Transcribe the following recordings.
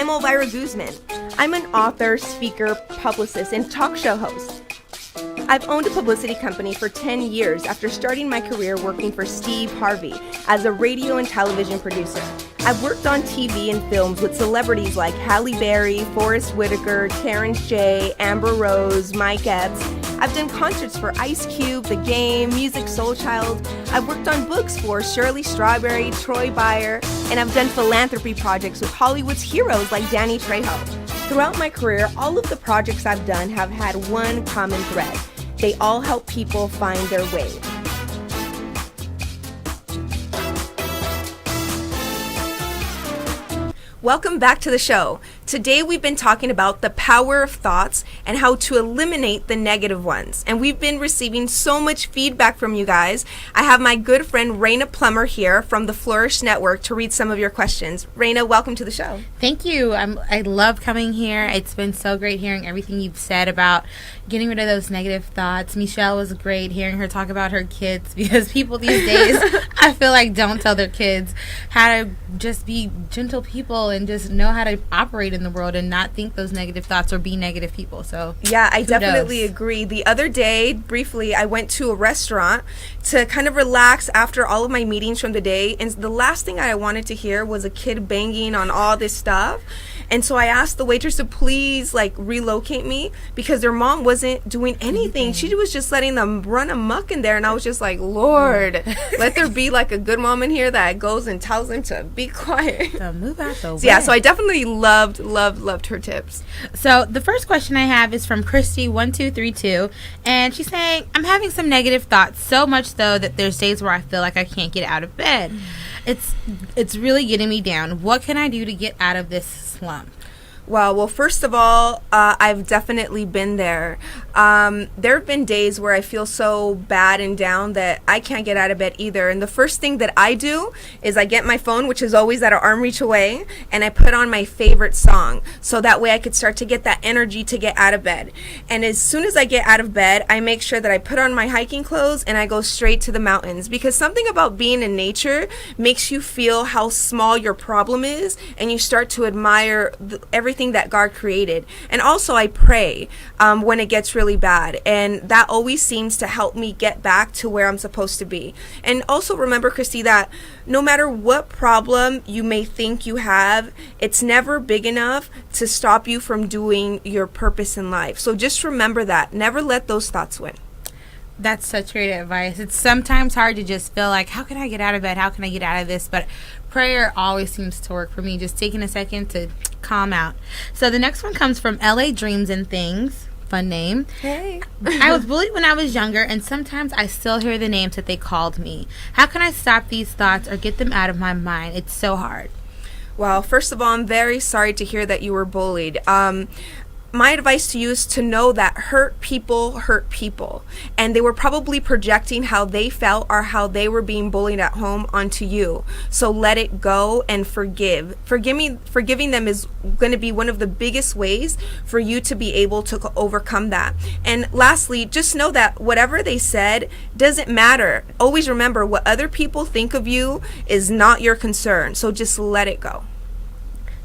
I'm Elvira Guzman. I'm an author, speaker, publicist, and talk show host. I've owned a publicity company for 10 years after starting my career working for Steve Harvey as a radio and television producer. I've worked on TV and films with celebrities like Halle Berry, Forrest Whitaker, Terrence J, Amber Rose, Mike Epps. I've done concerts for Ice Cube, The Game, Music Soul Child. I've worked on books for Shirley Strawberry, Troy Byer, and I've done philanthropy projects with Hollywood's heroes like Danny Trejo. Throughout my career, all of the projects I've done have had one common thread. They all help people find their way. Welcome back to the show. Today we've been talking about the power of thoughts and how to eliminate the negative ones. And we've been receiving so much feedback from you guys. I have my good friend Raina Plummer here from the Flourish Network to read some of your questions. Raina, welcome to the show. Thank you. I love coming here. It's been so great hearing everything you've said about getting rid of those negative thoughts. Michelle was great hearing her talk about her kids, because people these days, I feel like, don't tell their kids how to just be gentle people and just know how to operate in the world and not think those negative thoughts or be negative people. So yeah, I definitely agree. The other day, briefly, I went to a restaurant to kind of relax after all of my meetings from the day, and the last thing I wanted to hear was a kid banging on all this stuff. And so I asked the waitress to please relocate me, because their mom wasn't doing anything. She was just letting them run amok in there. And I was just like, Lord, let there be a good mom in here that goes and tells them to be quiet. So move out the way. Yeah, so I definitely loved her tips. So the first question I have is from Christy1232, and she's saying, I'm having some negative thoughts, so much so that there's days where I feel like I can't get out of bed. It's really getting me down. What can I do to get out of this slump? Well, first of all, I've definitely been there. There have been days where I feel so bad and down that I can't get out of bed either. And the first thing that I do is I get my phone, which is always at an arm reach away, and I put on my favorite song. So that way I could start to get that energy to get out of bed. And as soon as I get out of bed, I make sure that I put on my hiking clothes and I go straight to the mountains. Because something about being in nature makes you feel how small your problem is, and you start to admire everything that God created. And also I pray when it gets really bad, and that always seems to help me get back to where I'm supposed to be. And also remember, Christy, that no matter what problem you may think you have, it's never big enough to stop you from doing your purpose in life. So just remember that. Never let those thoughts win. That's such great advice. It's sometimes hard to just feel like, how can I get out of bed? How can I get out of this? But prayer always seems to work for me, just taking a second to calm out. So the next one comes from LA Dreams and Things. Fun name. Hey. I was bullied when I was younger, and sometimes I still hear the names that they called me. How can I stop these thoughts or get them out of my mind? It's so hard. Well, first of all, I'm very sorry to hear that you were bullied. My advice to you is to know that hurt people, and they were probably projecting how they felt or how they were being bullied at home onto you. So let it go and forgive. Forgiving them is going to be one of the biggest ways for you to be able to overcome that. And lastly, just know that whatever they said doesn't matter. Always remember, what other people think of you is not your concern. So just let it go.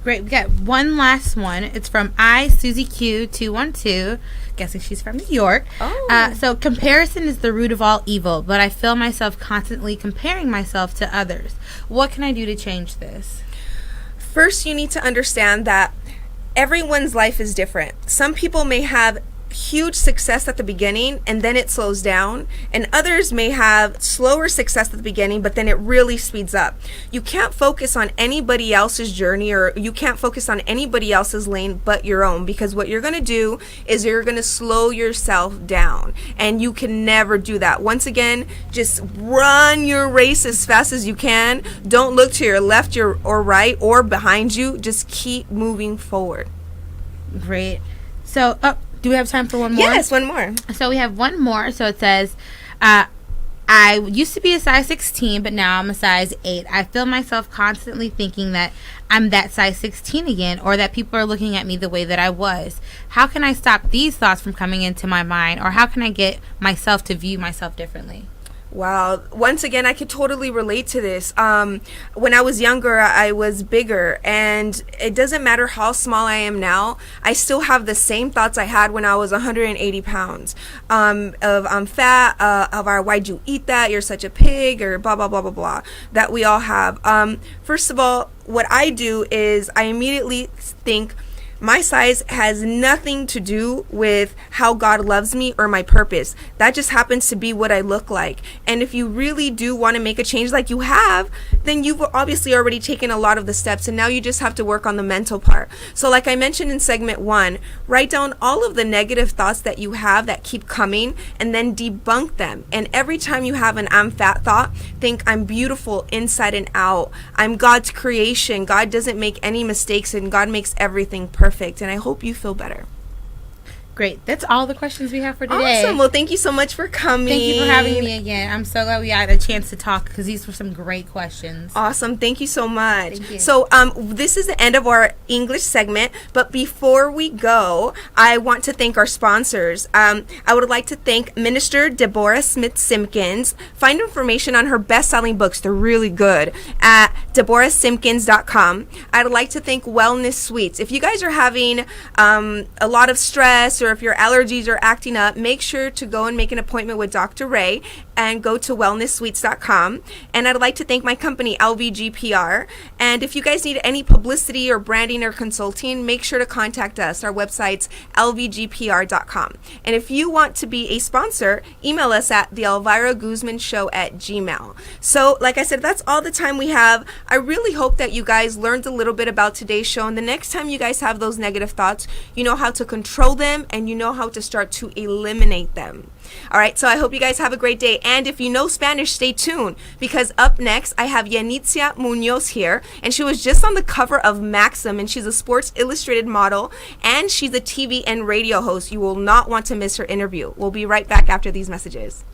Great. We got one last one. It's from SusieQ212. Guessing she's from New York. Oh. So comparison is the root of all evil, but I feel myself constantly comparing myself to others. What can I do to change this? First, you need to understand that everyone's life is different. Some people may have huge success at the beginning and then it slows down, and others may have slower success at the beginning but then it really speeds up. You can't focus on anybody else's journey, or you can't focus on anybody else's lane but your own, because what you're going to do is you're going to slow yourself down, and you can never do that. Once again, just run your race as fast as you can. Don't look to your left or right or behind you. Just keep moving forward. Great. So do we have time for one more? Yes, one more. So we have one more. So it says, I used to be a size 16, but now I'm a size 8. I feel myself constantly thinking that I'm that size 16 again, or that people are looking at me the way that I was. How can I stop these thoughts from coming into my mind, or how can I get myself to view myself differently? Wow. Once again, I could totally relate to this. When I was younger, I was bigger, and it doesn't matter how small I am now, I still have the same thoughts I had when I was 180 pounds. Of I'm fat, why'd you eat that? You're such a pig, or blah, blah, blah, blah, blah, that we all have. First of all, what I do is I immediately think, my size has nothing to do with how God loves me or my purpose. That just happens to be what I look like. And if you really do want to make a change like you have, then you've obviously already taken a lot of the steps, and now you just have to work on the mental part. So like I mentioned in segment 1, write down all of the negative thoughts that you have that keep coming, and then debunk them. And every time you have an I'm fat thought, think I'm beautiful inside and out. I'm God's creation. God doesn't make any mistakes, and God makes everything perfect. And I hope you feel better. Great. That's all the questions we have for today. Awesome. Well, thank you so much for coming. Thank you for having me again. I'm so glad we had a chance to talk, because these were some great questions. Awesome. Thank you so much. Thank you. So this is the end of our English segment. But before we go, I want to thank our sponsors. I would like to thank Minister Deborah Smith Simpkins. Find information on her best-selling books. They're really good at deborahsimkins.com. I'd like to thank Wellness Suites. If you guys are having a lot of stress, or if your allergies are acting up, make sure to go and make an appointment with Dr. Ray and go to wellnesssuites.com. And I'd like to thank my company, LVGPR. And if you guys need any publicity or branding or consulting, make sure to contact us. Our website's lvgpr.com. And if you want to be a sponsor, email us at the Elvira Guzman Show at gmail. So, like I said, that's all the time we have. I really hope that you guys learned a little bit about today's show. And the next time you guys have those negative thoughts, you know how to control them, and you know how to start to eliminate them. All right, so I hope you guys have a great day. And if you know Spanish, stay tuned, because up next I have Yanitzia Munoz here, and she was just on the cover of Maxim, and she's a Sports Illustrated model, and she's a TV and radio host. You will not want to miss her interview. We'll be right back after these messages.